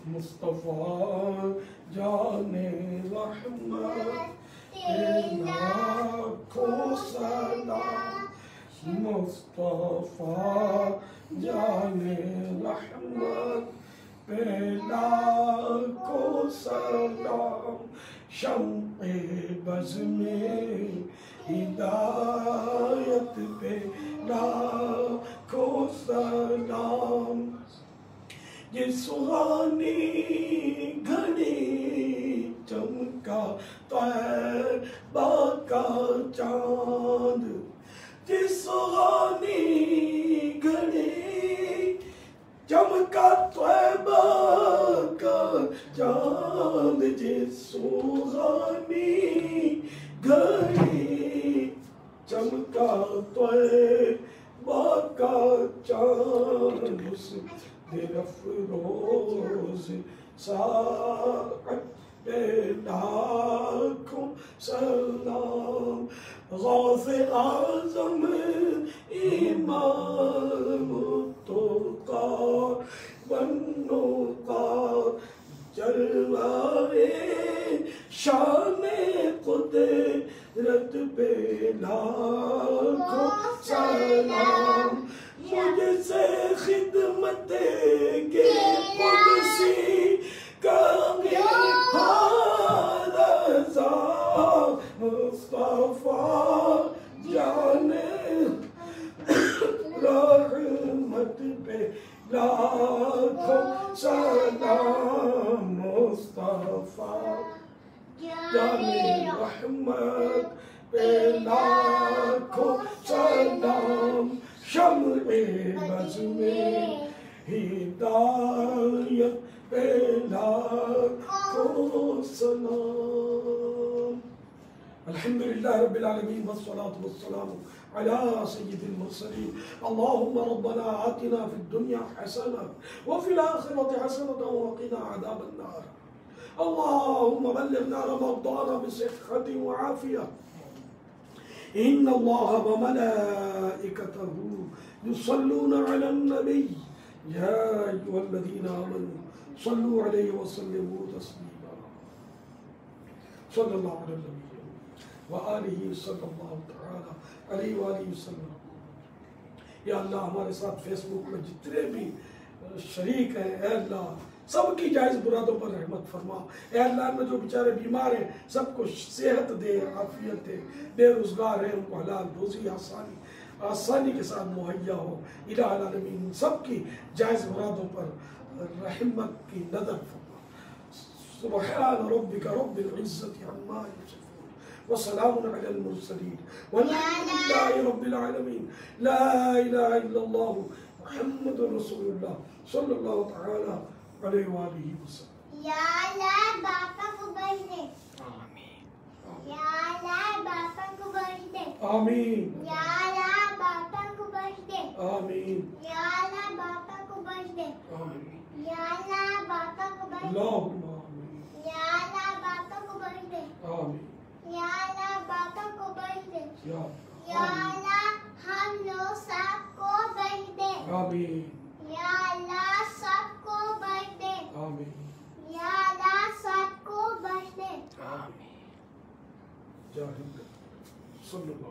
مصطفیٰ جان رحمت لاکھوں سلام مصطفیٰ جان رحمت پہ لاکھوں سلام شمع بز میں ہدایت پہ لاکھوں سلام یہ سہانی گھڑی چمکا طیبہ کا چاند یہ سہانی گھڑی چمکا طیبہ کا چاند یہ سہانی گھڑی چمکا طیبہ کا چاند اس دل افروز ساعت پہ لاکھوں سلام غوث اعظم امام التقیٰ والنقیٰ جلوہ شان قدرت پہ لاکھوں سلام مجھ سے خدمت کے قدسی کرے رضا مصطفیٰ جان رحمت پہ لاکھوں سلام مصطفیٰ جان رحمت پہ لاکھوں سلام شمع بز میں ہدایت پہ لاکھوں سلام الحمدللہ رب العالمین والصلاة والسلام على سید المرسلین اللہم ربنا آتنا فی الدنیا حسنہ وفی الآخرۃ حسنہ وقنا عذاب النار اللہم بلغنا رمضان بصحة وعافیہ ان اللہ وملائکتہ یصلون علی النبی یا ایھا الذین آمنوا صلوا علیہ وسلموا تسلیما صلی اللہ علیہ وسلم وآلہ صلی اللہ تعالی علیہ وآلہ وسلم یا اللہ ہمارے ساتھ فیس بک میں جتنے بھی شریک ہیں اے اللہ سب کی جائز مرادوں پر رحمت فرما اے اللہ میں جو بیچارے بیمار ہیں سب کو صحت دے عافیت دے بے روزگار ہیں ان کو حلال روزی آسانی کے ساتھ مہیا ہو الہ العالمین سب کی جائز مرادوں پر رحمت کی نظر فرما سبحان ربک رب العزت عما یصفون وسلام علی المرسلین والحمد للہ رب العالمین لا الہ الا اللہ محمد رسول اللہ صلی اللہ تعالی علیہ وآلہ وسلم یا اللہ باپا کو بخش دے آمین یا اللہ باپا کو بخش دے آمین یا اللہ باپا کو بخش دے آمین یا اللہ باپا کو بخش دے آمین یا اللہ باپا کو بخش دے اللہم آمین یا اللہ باپا کو بخش دے آمین یا اللہ باپا کو بخش دے یا یا اللہ ہم لوگ سب کو بخش دے آمین یا اللہ سب کو بخش دے آمین یا اللہ سب کو بخش دے آمین جاہد صلی اللہ